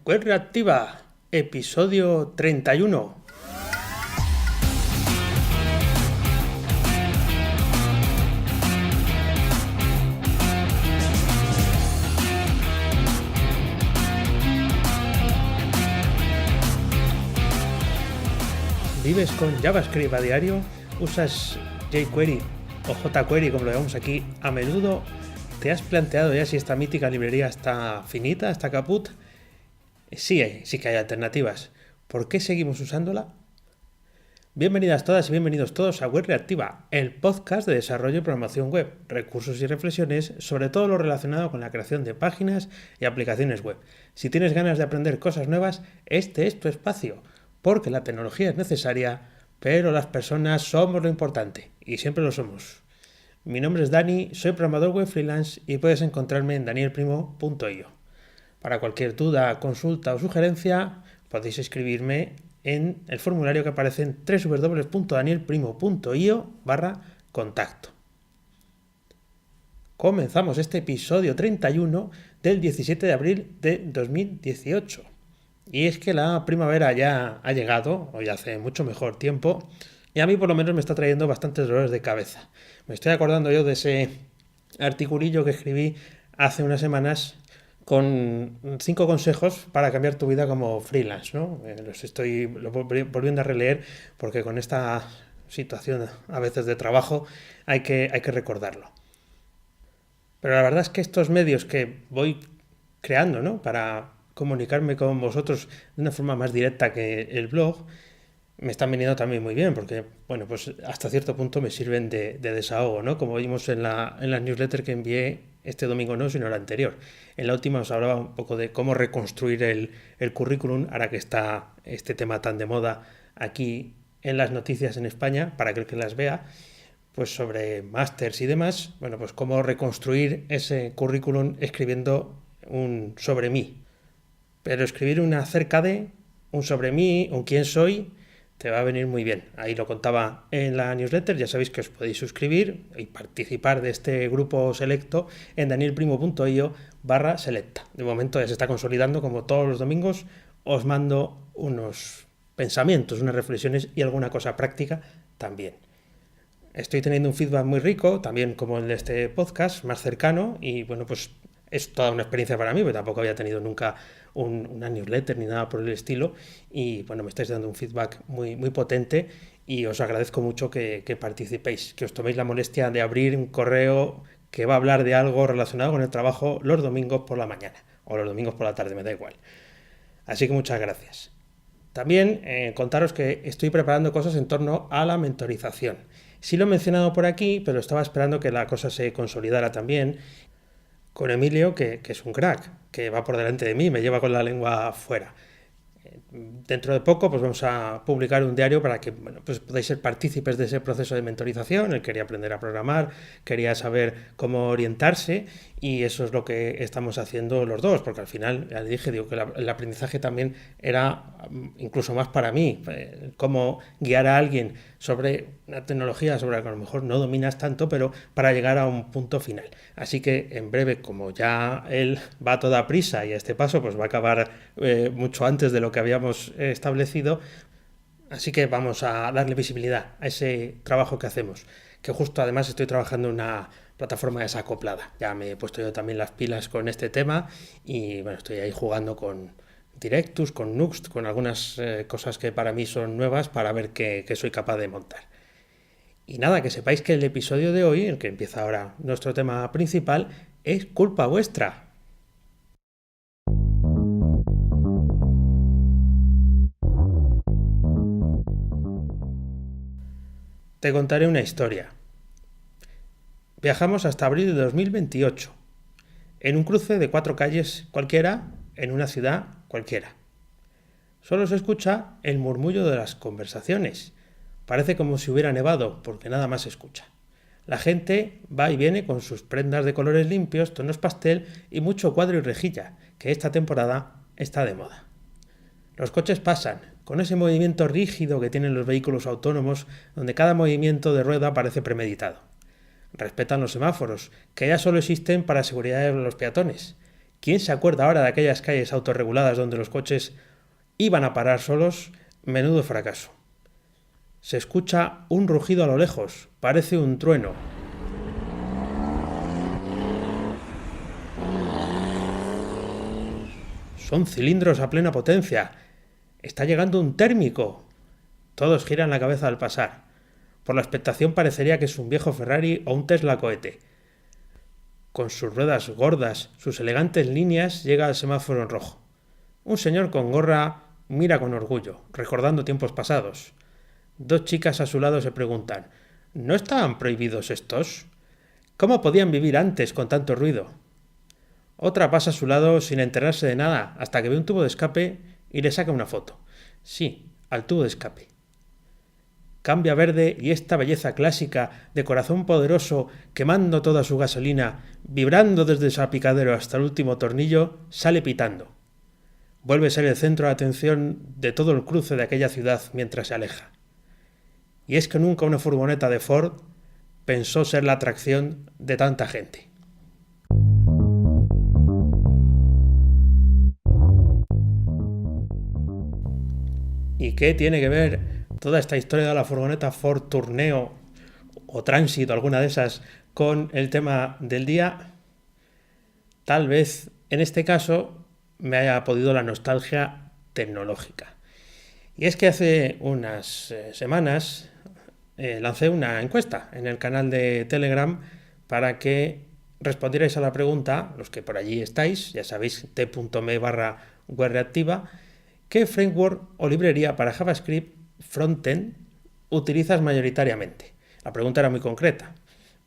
Web Reactiva, episodio 31. ¿Vives con JavaScript a diario? ¿Usas jQuery o jQuery, como lo llamamos aquí, a menudo? ¿Te has planteado ya si esta mítica librería está finita, está caput? Sí que hay alternativas. ¿Por qué seguimos usándola? Bienvenidas todas y bienvenidos todos a Web Reactiva, el podcast de desarrollo y programación web, recursos y reflexiones sobre todo lo relacionado con la creación de páginas y aplicaciones web. Si tienes ganas de aprender cosas nuevas, este es tu espacio, porque la tecnología es necesaria, pero las personas somos lo importante, y siempre lo somos. Mi nombre es Dani, soy programador web freelance y puedes encontrarme en danielprimo.io. Para cualquier duda, consulta o sugerencia, podéis escribirme en el formulario que aparece en www.danielprimo.io/contacto. Comenzamos este episodio 31 del 17 de abril de 2018. Y es que la primavera ya ha llegado, hoy hace mucho mejor tiempo, y a mí por lo menos me está trayendo bastantes dolores de cabeza. Me estoy acordando yo de ese articulillo que escribí hace unas semanas con 5 consejos para cambiar tu vida como freelance, ¿no? Los estoy volviendo a releer porque con esta situación a veces de trabajo hay que recordarlo. Pero la verdad es que estos medios que voy creando, ¿no?, para comunicarme con vosotros de una forma más directa que el blog, me están viniendo también muy bien, porque, bueno, pues hasta cierto punto me sirven de desahogo, ¿no? Como vimos en la newsletter que envié este domingo, no, sino la anterior. En la última os hablaba un poco de cómo reconstruir el currículum, ahora que está este tema tan de moda aquí en las noticias en España, para aquel que las vea, pues sobre másters y demás, bueno, pues cómo reconstruir ese currículum escribiendo un sobre mí. Pero escribir un acerca de, un sobre mí, un quién soy, te va a venir muy bien. Ahí lo contaba en la newsletter, ya sabéis que os podéis suscribir y participar de este grupo selecto en danielprimo.io/selecta. De momento ya se está consolidando, como todos los domingos, os mando unos pensamientos, unas reflexiones y alguna cosa práctica también. Estoy teniendo un feedback muy rico, también como el de este podcast, más cercano, y bueno, pues es toda una experiencia para mí, porque tampoco había tenido nunca una newsletter ni nada por el estilo, y bueno, me estáis dando un feedback muy, muy potente y os agradezco mucho que participéis, que os toméis la molestia de abrir un correo que va a hablar de algo relacionado con el trabajo los domingos por la mañana, o los domingos por la tarde, me da igual. Así que muchas gracias. También contaros que estoy preparando cosas en torno a la mentorización. Sí lo he mencionado por aquí, pero estaba esperando que la cosa se consolidara también con Emilio, que es un crack, que va por delante de mí, me lleva con la lengua fuera. Dentro de poco pues vamos a publicar un diario para que, bueno, pues podáis ser partícipes de ese proceso de mentorización. Él quería aprender a programar, quería saber cómo orientarse y eso es lo que estamos haciendo los dos, porque al final, ya le dije, digo que el aprendizaje también era incluso más para mí, cómo guiar a alguien sobre una tecnología sobre la que a lo mejor no dominas tanto, pero para llegar a un punto final. Así que en breve, como ya él va a toda prisa y a este paso pues va a acabar mucho antes de lo que habíamos establecido, así que vamos a darle visibilidad a ese trabajo que hacemos, que justo además estoy trabajando en una plataforma desacoplada. Ya me he puesto yo también las pilas con este tema y bueno, estoy ahí jugando con Directus, con Nuxt, con algunas cosas que para mí son nuevas para ver qué soy capaz de montar. Y nada, que sepáis que el episodio de hoy, el que empieza ahora nuestro tema principal, es culpa vuestra. Te contaré una historia. Viajamos hasta abril de 2028, en un cruce de 4 calles cualquiera, en una ciudad cualquiera. Solo se escucha el murmullo de las conversaciones. Parece como si hubiera nevado, porque nada más se escucha. La gente va y viene con sus prendas de colores limpios, tonos pastel y mucho cuadro y rejilla, que esta temporada está de moda. Los coches pasan, con ese movimiento rígido que tienen los vehículos autónomos, donde cada movimiento de rueda parece premeditado. Respetan los semáforos, que ya solo existen para seguridad de los peatones. ¿Quién se acuerda ahora de aquellas calles autorreguladas donde los coches iban a parar solos? Menudo fracaso. Se escucha un rugido a lo lejos, parece un trueno. Son cilindros a plena potencia. Está llegando un térmico. Todos giran la cabeza al pasar. Por la expectación parecería que es un viejo Ferrari o un Tesla cohete. Con sus ruedas gordas, sus elegantes líneas, llega al semáforo en rojo. Un señor con gorra mira con orgullo, recordando tiempos pasados. Dos chicas a su lado se preguntan: ¿no estaban prohibidos estos? ¿Cómo podían vivir antes con tanto ruido? Otra pasa a su lado sin enterarse de nada, hasta que ve un tubo de escape y le saca una foto. Sí, al tubo de escape. Cambia a verde y esta belleza clásica, de corazón poderoso, quemando toda su gasolina, vibrando desde el salpicadero hasta el último tornillo, sale pitando. Vuelve a ser el centro de atención de todo el cruce de aquella ciudad mientras se aleja. Y es que nunca una furgoneta de Ford pensó ser la atracción de tanta gente. ¿Y qué tiene que ver toda esta historia de la furgoneta Ford Tourneo o Tránsito, alguna de esas, con el tema del día? Tal vez en este caso me haya podido la nostalgia tecnológica. Y es que hace unas semanas lancé una encuesta en el canal de Telegram para que respondierais a la pregunta, los que por allí estáis, ya sabéis, t.me/webreactiva, ¿qué framework o librería para JavaScript frontend utilizas mayoritariamente? La pregunta era muy concreta,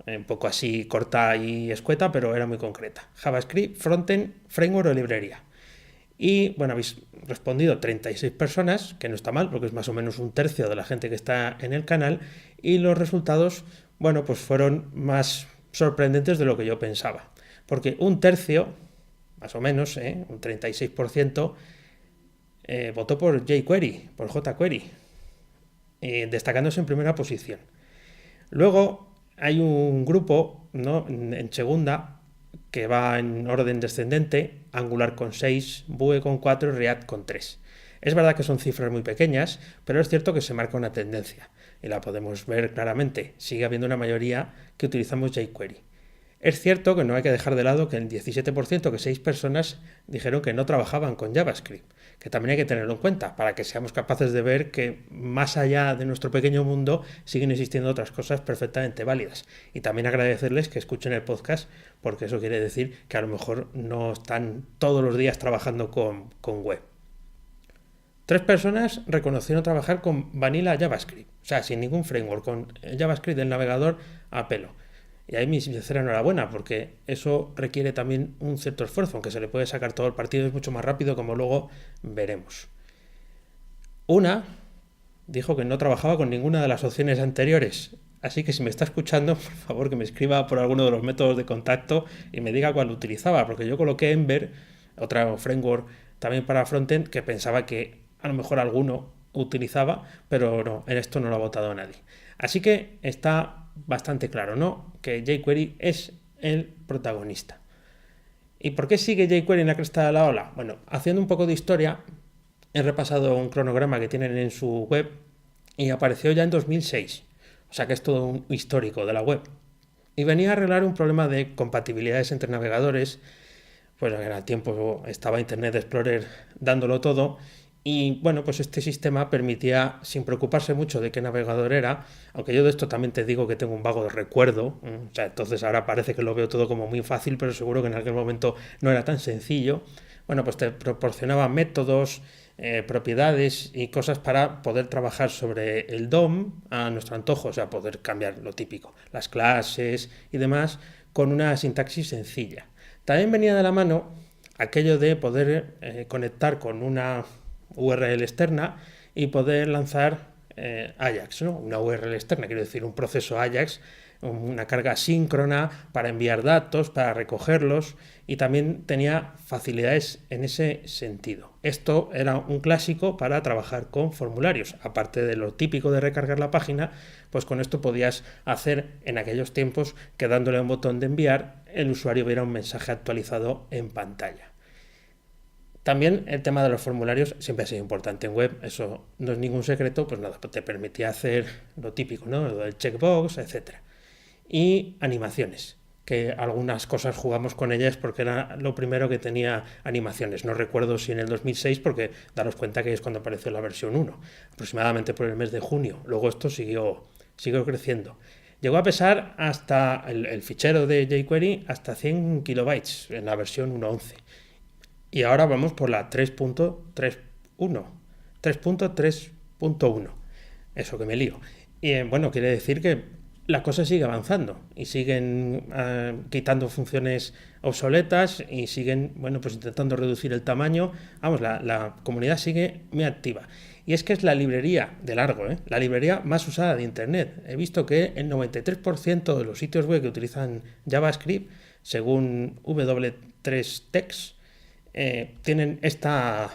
un poco así corta y escueta, pero era muy concreta. JavaScript, frontend, framework o librería. Y bueno, habéis respondido 36 personas, que no está mal porque es más o menos un tercio de la gente que está en el canal, y los resultados, bueno, pues fueron más sorprendentes de lo que yo pensaba. Porque un tercio, más o menos, un 36%, votó por jQuery, por jQuery, destacándose en primera posición. Luego hay un grupo, ¿no?, en segunda, que va en orden descendente: Angular con 6, Vue con 4 y React con 3. Es verdad que son cifras muy pequeñas, pero es cierto que se marca una tendencia y la podemos ver claramente. Sigue habiendo una mayoría que utilizamos jQuery. Es cierto que no hay que dejar de lado que el 17%, que 6 personas, dijeron que no trabajaban con JavaScript, que también hay que tenerlo en cuenta para que seamos capaces de ver que más allá de nuestro pequeño mundo siguen existiendo otras cosas perfectamente válidas. Y también agradecerles que escuchen el podcast, porque eso quiere decir que a lo mejor no están todos los días trabajando con web. 3 personas reconocieron trabajar con Vanilla JavaScript, o sea, sin ningún framework, con el JavaScript del navegador a pelo. Y ahí mi sincera enhorabuena, porque eso requiere también un cierto esfuerzo, aunque se le puede sacar todo el partido, es mucho más rápido, como luego veremos. Una dijo que no trabajaba con ninguna de las opciones anteriores, así que si me está escuchando, por favor que me escriba por alguno de los métodos de contacto y me diga cuál utilizaba, porque yo coloqué Ember, otra framework también para frontend, que pensaba que a lo mejor alguno utilizaba, pero no, en esto no lo ha votado nadie. Así que está bastante claro, ¿no?, que jQuery es el protagonista. ¿Y por qué sigue jQuery en la cresta de la ola? Bueno, haciendo un poco de historia, he repasado un cronograma que tienen en su web y apareció ya en 2006, o sea que es todo un histórico de la web. Y venía a arreglar un problema de compatibilidades entre navegadores, pues en el tiempo estaba Internet Explorer dándolo todo. Y bueno, pues este sistema permitía, sin preocuparse mucho de qué navegador era, aunque yo de esto también te digo que tengo un vago recuerdo, o sea, entonces ahora parece que lo veo todo como muy fácil, pero seguro que en aquel momento no era tan sencillo. Bueno, pues te proporcionaba métodos, propiedades y cosas para poder trabajar sobre el DOM a nuestro antojo, o sea, poder cambiar lo típico, las clases y demás, con una sintaxis sencilla. También venía de la mano aquello de poder conectar con una URL externa y poder lanzar Ajax, ¿no? Una URL externa, quiero decir, un proceso Ajax, una carga síncrona para enviar datos, para recogerlos, y también tenía facilidades en ese sentido. Esto era un clásico para trabajar con formularios. Aparte de lo típico de recargar la página, pues con esto podías hacer en aquellos tiempos que dándole a un botón de enviar, el usuario viera un mensaje actualizado en pantalla. También el tema de los formularios siempre ha sido importante en web, eso no es ningún secreto, pues nada, te permitía hacer lo típico, ¿no? Lo del checkbox, etcétera. Y animaciones, que algunas cosas jugamos con ellas porque era lo primero que tenía animaciones. No recuerdo si en el 2006, porque daros cuenta que es cuando apareció la versión 1, aproximadamente por el mes de junio. Luego esto siguió creciendo. Llegó a pesar hasta el fichero de jQuery hasta 100 kilobytes en la versión 1.11. Y ahora vamos por la 3.3.1. Eso que me lío. Y bueno, quiere decir que la cosa sigue avanzando y siguen quitando funciones obsoletas y siguen, bueno, pues intentando reducir el tamaño. Vamos, la comunidad sigue muy activa. Y es que es la librería, de largo, la librería más usada de Internet. He visto que el 93% de los sitios web que utilizan JavaScript, según W3Tex, tienen esta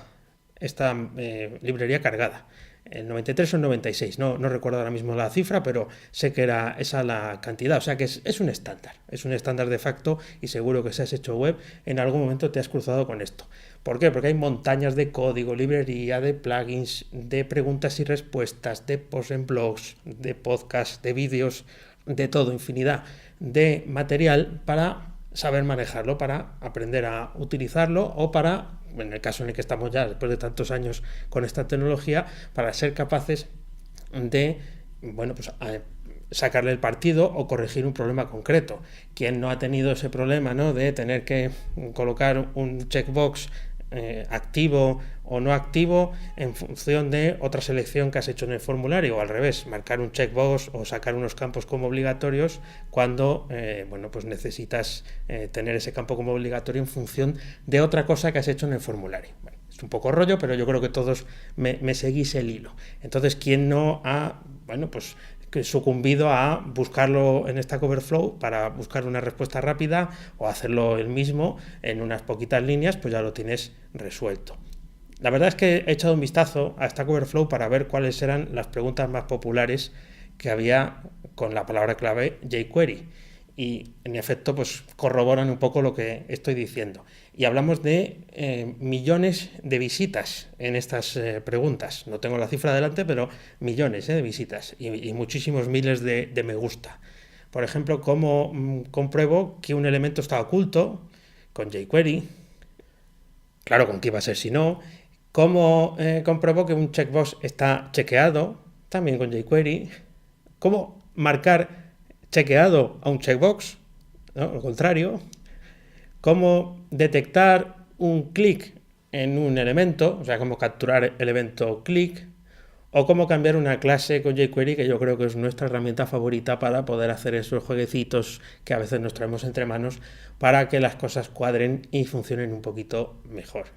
librería cargada. El 93 o el 96, no recuerdo ahora mismo la cifra, pero sé que era esa la cantidad, o sea que es un estándar de facto y seguro que si has hecho web en algún momento te has cruzado con esto. ¿Por qué? Porque hay montañas de código, librería, de plugins, de preguntas y respuestas, de posts en blogs, de podcasts, de vídeos, de todo, infinidad de material para saber manejarlo, para aprender a utilizarlo o para, en el caso en el que estamos ya después de tantos años con esta tecnología, para ser capaces de, bueno, pues sacarle el partido o corregir un problema concreto. ¿Quién no ha tenido ese problema, ¿no?, de tener que colocar un checkbox activo o no activo en función de otra selección que has hecho en el formulario, o al revés, marcar un checkbox o sacar unos campos como obligatorios cuando bueno, pues necesitas tener ese campo como obligatorio en función de otra cosa que has hecho en el formulario? Bueno, es un poco rollo, pero yo creo que todos me seguís el hilo. Entonces, ¿quién no ha, bueno, pues sucumbido a buscarlo en Stack Overflow para buscar una respuesta rápida o hacerlo él mismo en unas poquitas líneas? Pues ya lo tienes resuelto. La verdad es que he echado un vistazo a Stack Overflow para ver cuáles eran las preguntas más populares que había con la palabra clave jQuery. Y en efecto, pues corroboran un poco lo que estoy diciendo. Y hablamos de millones de visitas en estas preguntas. No tengo la cifra delante, pero millones de visitas y muchísimos miles de me gusta. Por ejemplo, ¿cómo compruebo que un elemento está oculto? Con jQuery. Claro, ¿con qué iba a ser si no? ¿Cómo compruebo que un checkbox está chequeado? También con jQuery. ¿Cómo marcar chequeado a un checkbox? ¿No? Al contrario. ¿Cómo detectar un clic en un elemento? O sea, cómo capturar el evento clic. O cómo cambiar una clase con jQuery, que yo creo que es nuestra herramienta favorita para poder hacer esos jueguecitos que a veces nos traemos entre manos para que las cosas cuadren y funcionen un poquito mejor.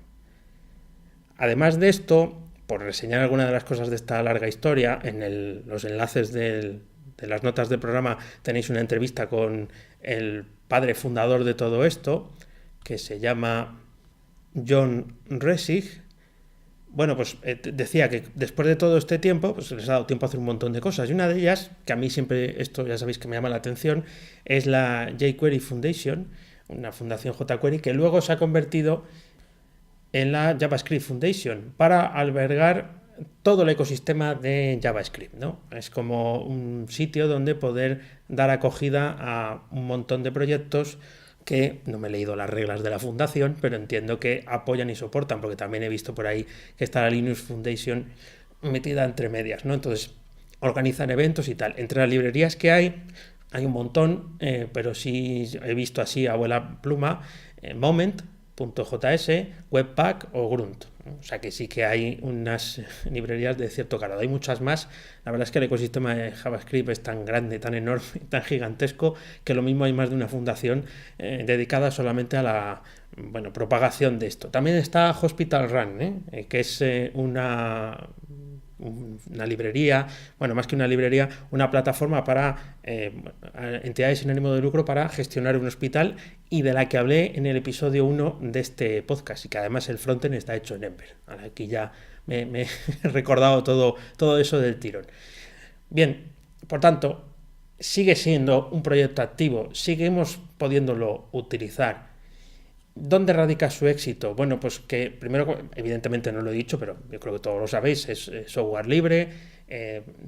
Además de esto, por reseñar algunas de las cosas de esta larga historia, en los enlaces de las notas del programa tenéis una entrevista con el padre fundador de todo esto, que se llama John Resig. Bueno, pues decía que después de todo este tiempo, pues les ha dado tiempo a hacer un montón de cosas. Y una de ellas, que a mí siempre, esto ya sabéis que me llama la atención, es la jQuery Foundation, una fundación jQuery que luego se ha convertido en la JavaScript Foundation para albergar todo el ecosistema de JavaScript, ¿no? Es como un sitio donde poder dar acogida a un montón de proyectos que no me he leído las reglas de la fundación, pero entiendo que apoyan y soportan, porque también he visto por ahí que está la Linux Foundation metida entre medias, ¿no? Entonces, organizan eventos y tal. Entre las librerías que hay un montón, pero sí he visto así a abuela pluma, Moment.js, Webpack o Grunt. O sea que sí que hay unas librerías de cierto calado. Hay muchas más. La verdad es que el ecosistema de JavaScript es tan grande, tan enorme, tan gigantesco, que lo mismo hay más de una fundación dedicada solamente a la propagación de esto. También está Hospital Run, que es una librería, más que una librería, una plataforma para entidades sin ánimo de lucro para gestionar un hospital, y de la que hablé en el episodio 1 de este podcast, y que además el frontend está hecho en Ember. Aquí ya me he recordado todo eso del tirón. Bien, por tanto, sigue siendo un proyecto activo, seguimos pudiéndolo utilizar, ¿Dónde radica su éxito? Bueno, pues que primero, evidentemente no lo he dicho, pero yo creo que todos lo sabéis, es software libre,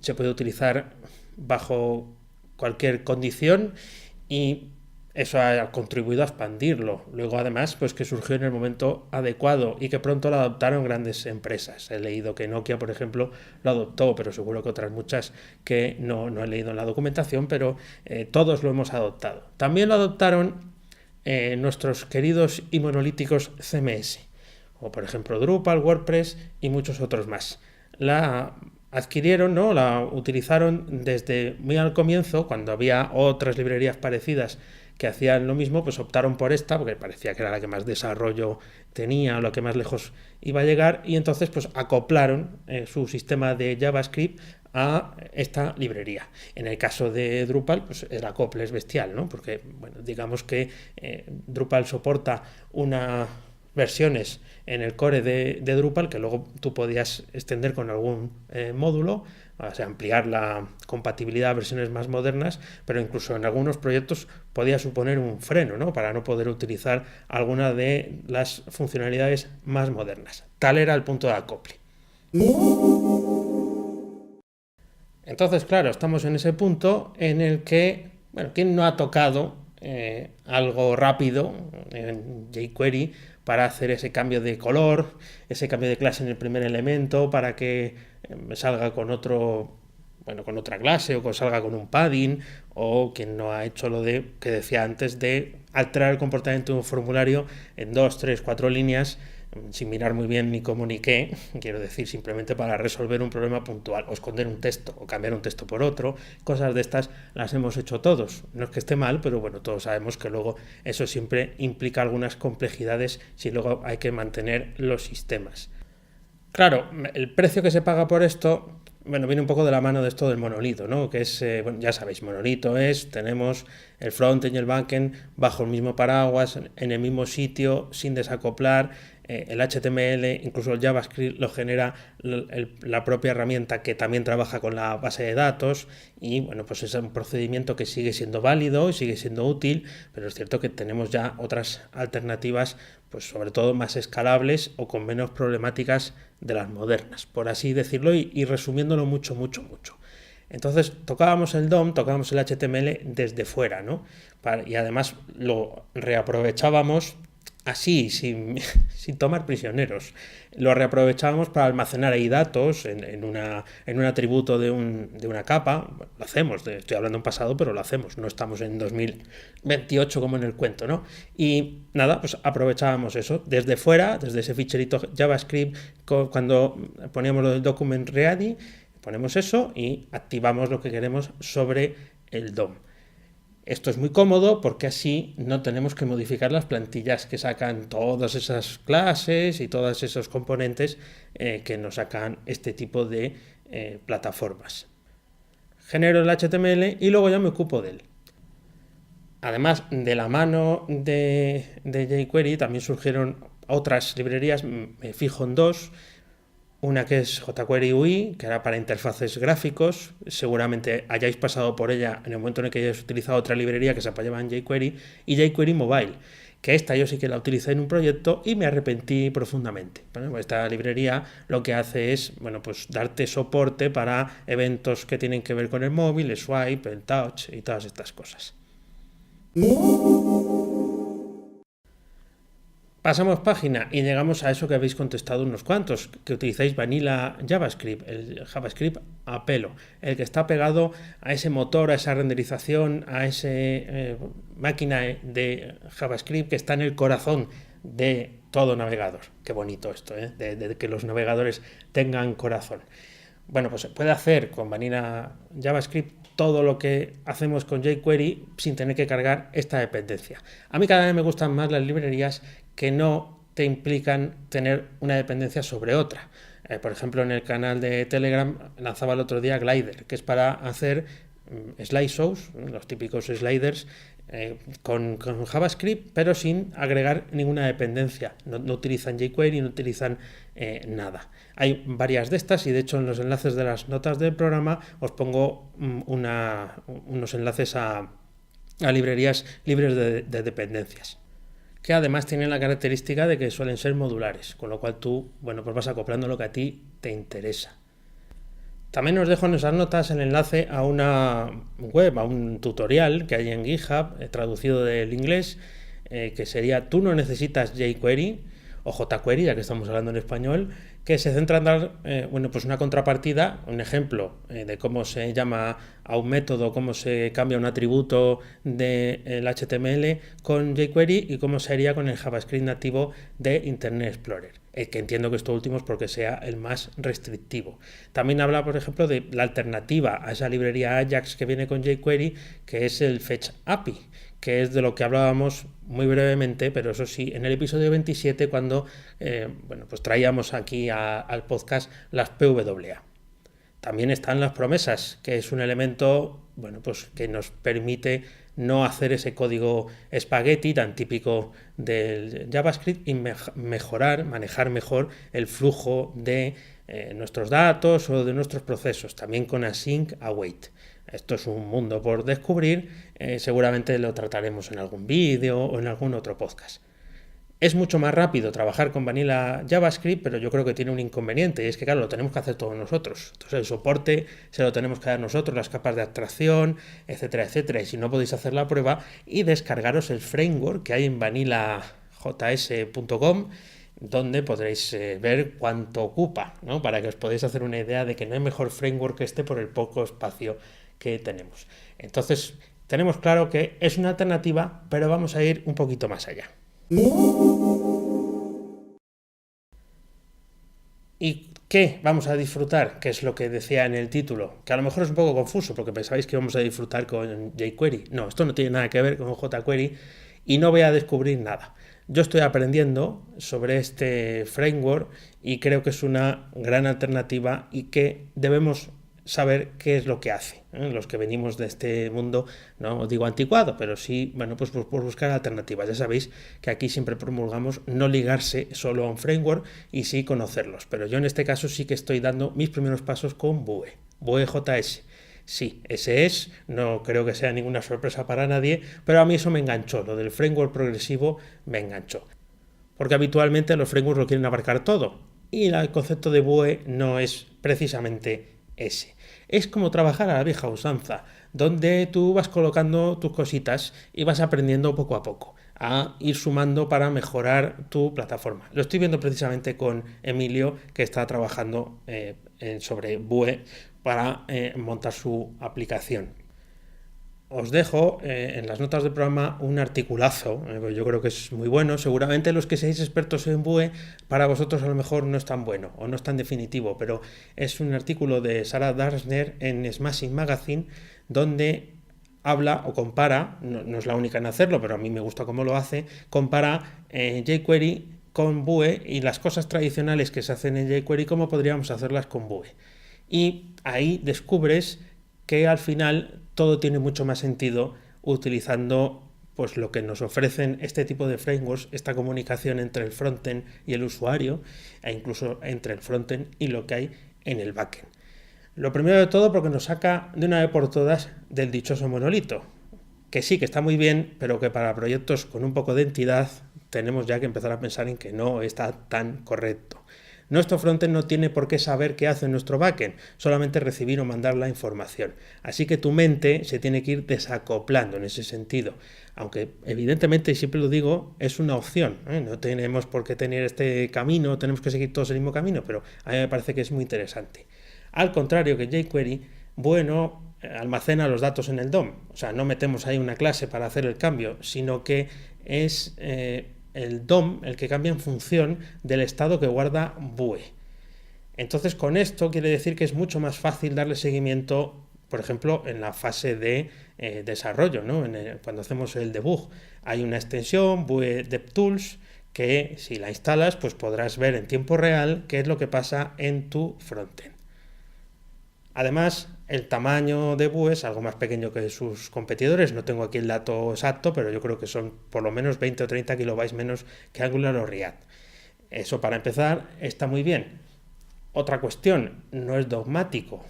se puede utilizar bajo cualquier condición y eso ha contribuido a expandirlo. Luego, además, pues que surgió en el momento adecuado y que pronto lo adoptaron grandes empresas. He leído que Nokia, por ejemplo, lo adoptó, pero seguro que otras muchas que no he leído en la documentación, pero todos lo hemos adoptado. También lo adoptaron nuestros queridos y monolíticos CMS, o por ejemplo Drupal, WordPress y muchos otros más. La adquirieron, ¿no? La utilizaron desde muy al comienzo, cuando había otras librerías parecidas que hacían lo mismo, pues optaron por esta, porque parecía que era la que más desarrollo tenía, o la que más lejos iba a llegar, y entonces pues acoplaron su sistema de JavaScript a esta librería. En el caso de Drupal, pues el acople es bestial, ¿no? Porque, bueno, digamos que Drupal soporta unas versiones en el core de Drupal que luego tú podías extender con algún módulo, o sea, ampliar la compatibilidad a versiones más modernas, pero incluso en algunos proyectos podía suponer un freno, ¿no? Para no poder utilizar alguna de las funcionalidades más modernas. Tal era el punto de acople. Entonces, claro, estamos en ese punto en el que, bueno, ¿quién no ha tocado algo rápido en jQuery para hacer ese cambio de color, ese cambio de clase en el primer elemento para que salga con otro, bueno, con otra clase o que salga con un padding, o quien no ha hecho lo de que decía antes de alterar el comportamiento de un formulario en 2, 3, 4 líneas sin mirar muy bien ni cómo ni qué, quiero decir, simplemente para resolver un problema puntual, o esconder un texto, o cambiar un texto por otro, cosas de estas las hemos hecho todos. No es que esté mal, pero bueno, todos sabemos que luego eso siempre implica algunas complejidades si luego hay que mantener los sistemas. Claro, el precio que se paga por esto, bueno, viene un poco de la mano de esto del monolito, ¿no? Que es, bueno, ya sabéis, monolito es, tenemos el frontend y el backend bajo el mismo paraguas, en el mismo sitio, sin desacoplar. El HTML, incluso el JavaScript lo genera la propia herramienta que también trabaja con la base de datos y bueno, pues es un procedimiento que sigue siendo válido y sigue siendo útil, pero es cierto que tenemos ya otras alternativas, pues sobre todo más escalables o con menos problemáticas de las modernas, por así decirlo y resumiéndolo mucho. Entonces tocábamos el DOM, tocábamos el HTML desde fuera, ¿no? Y además lo reaprovechábamos así, sin tomar prisioneros. Lo reaprovechábamos para almacenar ahí datos en un atributo de una capa. Bueno, lo hacemos, estoy hablando en pasado, pero lo hacemos. No estamos en 2028 como en el cuento, ¿no? Y nada, pues aprovechábamos eso desde fuera, desde ese ficherito JavaScript, cuando poníamos lo del document ready, ponemos eso y activamos lo que queremos sobre el DOM. Esto es muy cómodo porque así no tenemos que modificar las plantillas que sacan todas esas clases y todos esos componentes que nos sacan este tipo de plataformas. Genero el HTML y luego ya me ocupo de él. Además, de la mano de jQuery también surgieron otras librerías, me fijo en dos. Una que es jQuery UI, que era para interfaces gráficos. Seguramente hayáis pasado por ella en el momento en el que hayáis utilizado otra librería que se apoyaba en jQuery, y jQuery Mobile, que esta yo sí que la utilicé en un proyecto y me arrepentí profundamente. Bueno, esta librería lo que hace es, bueno, pues darte soporte para eventos que tienen que ver con el móvil, el swipe, el touch y todas estas cosas. Pasamos página y llegamos a eso que habéis contestado unos cuantos, que utilizáis Vanilla JavaScript, el JavaScript a pelo, el que está pegado a ese motor, a esa renderización, a esa máquina de JavaScript que está en el corazón de todo navegador. Qué bonito esto, de que los navegadores tengan corazón. Bueno, pues se puede hacer con Vanilla JavaScript todo lo que hacemos con jQuery sin tener que cargar esta dependencia. A mí cada vez me gustan más las librerías que no te implican tener una dependencia sobre otra. Por ejemplo, en el canal de Telegram lanzaba el otro día Glider, que es para hacer slide shows, los típicos sliders, con JavaScript, pero sin agregar ninguna dependencia. No utilizan jQuery, no utilizan nada. Hay varias de estas y de hecho en los enlaces de las notas del programa os pongo unos enlaces a librerías libres de dependencias. que además tienen la característica de que suelen ser modulares, con lo cual tú, bueno, pues vas acoplando lo que a ti te interesa. También os dejo en esas notas el enlace a una web, a un tutorial que hay en GitHub, traducido del inglés, que sería Tú no necesitas jQuery o jQuery, ya que estamos hablando en español, que se centra en dar pues una contrapartida, un ejemplo de cómo se llama a un método, cómo se cambia un atributo del HTML con jQuery y cómo se haría con el JavaScript nativo de Internet Explorer. Que entiendo que esto último es porque sea el más restrictivo. También habla, por ejemplo, de la alternativa a esa librería Ajax que viene con jQuery, que es el Fetch API, que es de lo que hablábamos muy brevemente, pero eso sí, en el episodio 27, cuando pues traíamos aquí al podcast las PWA. También están las promesas, que es un elemento pues que nos permite no hacer ese código espagueti tan típico del JavaScript y manejar mejor el flujo de nuestros datos o de nuestros procesos, también con async await. Esto es un mundo por descubrir, seguramente lo trataremos en algún vídeo o en algún otro podcast. Es mucho más rápido trabajar con Vanilla JavaScript, pero yo creo que tiene un inconveniente, y es que, claro, lo tenemos que hacer todos nosotros. Entonces el soporte se lo tenemos que dar nosotros, las capas de abstracción, etcétera, etcétera. Y si no, podéis hacer la prueba y descargaros el framework que hay en vanillajs.com, donde podréis ver cuánto ocupa, ¿no? Para que os podáis hacer una idea de que no hay mejor framework que este por el poco espacio que tenemos. Entonces, tenemos claro que es una alternativa, pero vamos a ir un poquito más allá. ¿Y qué vamos a disfrutar? Que es lo que decía en el título, que a lo mejor es un poco confuso porque pensabais que vamos a disfrutar con jQuery. No, esto no tiene nada que ver con jQuery y no voy a descubrir nada. Yo estoy aprendiendo sobre este framework y creo que es una gran alternativa y que debemos saber qué es lo que hace. Los que venimos de este mundo, no os digo anticuado, pero sí, pues por buscar alternativas. Ya sabéis que aquí siempre promulgamos no ligarse solo a un framework y sí conocerlos. Pero yo en este caso sí que estoy dando mis primeros pasos con Vue, Vue.js. Sí, ese es, no creo que sea ninguna sorpresa para nadie, pero a mí eso me enganchó, lo del framework progresivo me enganchó. Porque habitualmente los frameworks lo quieren abarcar todo y el concepto de Vue no es precisamente ese. Es como trabajar a la vieja usanza, donde tú vas colocando tus cositas y vas aprendiendo poco a poco a ir sumando para mejorar tu plataforma. Lo estoy viendo precisamente con Emilio, que está trabajando sobre Vue para montar su aplicación. Os dejo en las notas del programa un articulazo, yo creo que es muy bueno. Seguramente los que seáis expertos en Vue, para vosotros a lo mejor no es tan bueno o no es tan definitivo, pero es un artículo de Sarah Darsner en Smashing Magazine, donde habla o compara, no es la única en hacerlo, pero a mí me gusta cómo lo hace, compara jQuery con Vue y las cosas tradicionales que se hacen en jQuery, cómo podríamos hacerlas con Vue. Y ahí descubres que al final todo tiene mucho más sentido utilizando pues lo que nos ofrecen este tipo de frameworks, esta comunicación entre el frontend y el usuario, e incluso entre el frontend y lo que hay en el backend. Lo primero de todo porque nos saca de una vez por todas del dichoso monolito, que sí, que está muy bien, pero que para proyectos con un poco de entidad tenemos ya que empezar a pensar en que no está tan correcto. Nuestro frontend no tiene por qué saber qué hace nuestro backend, solamente recibir o mandar la información. Así que tu mente se tiene que ir desacoplando en ese sentido. Aunque evidentemente, siempre lo digo, es una opción. No tenemos por qué tener este camino, tenemos que seguir todos el mismo camino, pero a mí me parece que es muy interesante. Al contrario que jQuery, almacena los datos en el DOM. O sea, no metemos ahí una clase para hacer el cambio, sino que es el DOM el que cambia en función del estado que guarda Vue. Entonces, con esto quiere decir que es mucho más fácil darle seguimiento, por ejemplo, en la fase de desarrollo, ¿no? Cuando hacemos el debug. Hay una extensión, Vue DevTools, que si la instalas, pues podrás ver en tiempo real qué es lo que pasa en tu frontend. Además, el tamaño de Vue es algo más pequeño que sus competidores. No tengo aquí el dato exacto, pero yo creo que son por lo menos 20 o 30 kilobytes menos que Angular o React. Eso, para empezar, está muy bien. Otra cuestión, no es dogmático.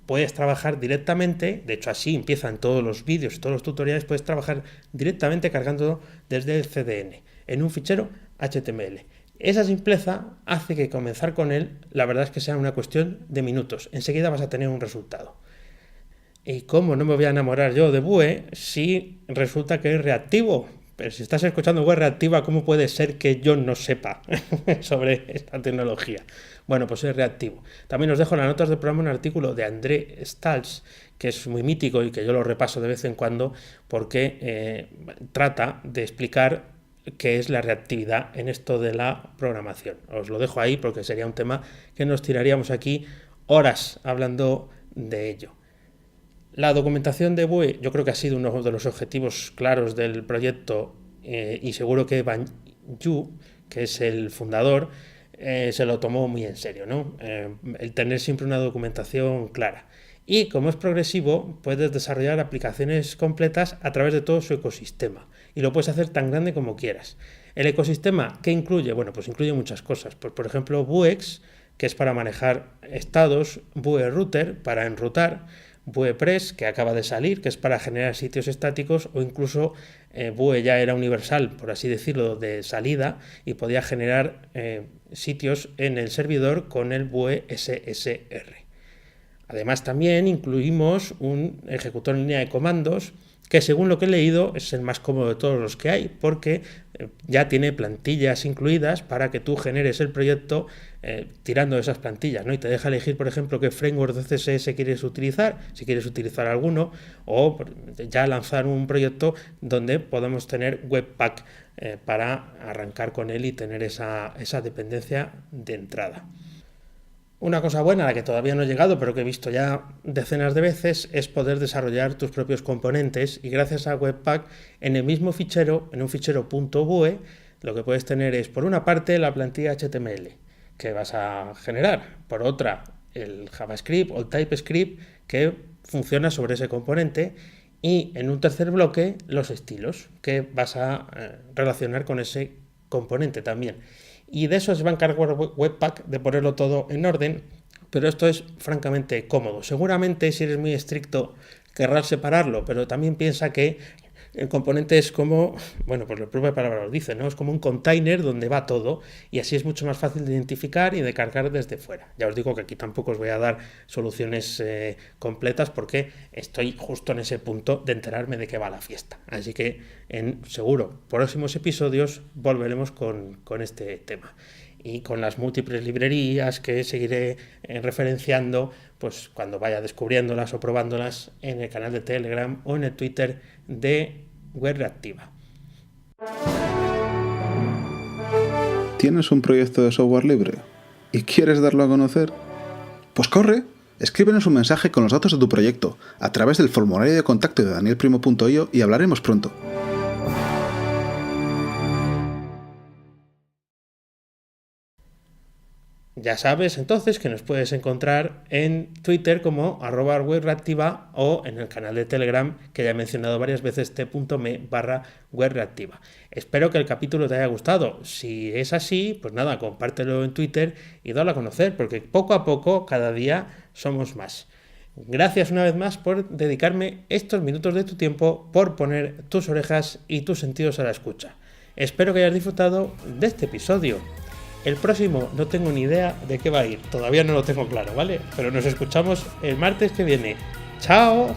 Puedes trabajar directamente, de hecho así empiezan todos los vídeos y todos los tutoriales, puedes trabajar directamente cargándolo desde el CDN. en un fichero HTML. Esa simpleza hace que comenzar con él, la verdad es que sea una cuestión de minutos. Enseguida vas a tener un resultado. ¿Y cómo no me voy a enamorar yo de Vue si resulta que es reactivo? Pero si estás escuchando Web Reactiva, ¿cómo puede ser que yo no sepa sobre esta tecnología? Bueno, pues es reactivo. También os dejo en las notas del programa un artículo de André Stals, que es muy mítico y que yo lo repaso de vez en cuando porque trata de explicar qué es la reactividad en esto de la programación. Os lo dejo ahí porque sería un tema que nos tiraríamos aquí horas hablando de ello. La documentación de Vue yo creo que ha sido uno de los objetivos claros del proyecto y seguro que Ban Yu, que es el fundador, se lo tomó muy en serio, ¿no? El tener siempre una documentación clara. Y como es progresivo, puedes desarrollar aplicaciones completas a través de todo su ecosistema y lo puedes hacer tan grande como quieras. ¿El ecosistema qué incluye? Bueno, pues incluye muchas cosas. Pues, por ejemplo, Vuex, que es para manejar estados, Vue Router para enrutar, VuePress, que acaba de salir, que es para generar sitios estáticos, o incluso Vue ya era universal, por así decirlo, de salida y podía generar sitios en el servidor con el Vue SSR. Además también incluimos un ejecutor en línea de comandos que según lo que he leído es el más cómodo de todos los que hay porque ya tiene plantillas incluidas para que tú generes el proyecto tirando de esas plantillas, ¿no? Y te deja elegir, por ejemplo, qué framework de CSS quieres utilizar, si quieres utilizar alguno, o ya lanzar un proyecto donde podemos tener Webpack para arrancar con él y tener esa dependencia de entrada. Una cosa buena a la que todavía no he llegado, pero que he visto ya decenas de veces, es poder desarrollar tus propios componentes y gracias a Webpack en el mismo fichero, en un fichero .vue, lo que puedes tener es por una parte la plantilla HTML que vas a generar, por otra el JavaScript o el TypeScript que funciona sobre ese componente y en un tercer bloque los estilos que vas a relacionar con ese componente también. Y de eso se va a encargar Webpack, de ponerlo todo en orden, pero esto es francamente cómodo. Seguramente si eres muy estricto querrás separarlo, pero también piensa que el componente es como, bueno, pues la propia palabra lo dice, ¿no? Es como un container donde va todo y así es mucho más fácil de identificar y de cargar desde fuera. Ya os digo que aquí tampoco os voy a dar soluciones completas porque estoy justo en ese punto de enterarme de qué va la fiesta. Así que en seguro próximos episodios volveremos con este tema. Y con las múltiples librerías que seguiré referenciando pues cuando vaya descubriéndolas o probándolas en el canal de Telegram o en el Twitter de Web Reactiva. ¿Tienes un proyecto de software libre y quieres darlo a conocer? Pues corre, escríbenos un mensaje con los datos de tu proyecto a través del formulario de contacto de danielprimo.io y hablaremos pronto. Ya sabes entonces que nos puedes encontrar en Twitter como @webreactiva o en el canal de Telegram que ya he mencionado varias veces t.me/webreactiva. Espero que el capítulo te haya gustado. Si es así, pues nada, compártelo en Twitter y dalo a conocer porque poco a poco, cada día somos más. Gracias una vez más por dedicarme estos minutos de tu tiempo, por poner tus orejas y tus sentidos a la escucha. Espero que hayas disfrutado de este episodio. El próximo no tengo ni idea de qué va a ir, todavía no lo tengo claro, ¿vale? Pero nos escuchamos el martes que viene. ¡Chao!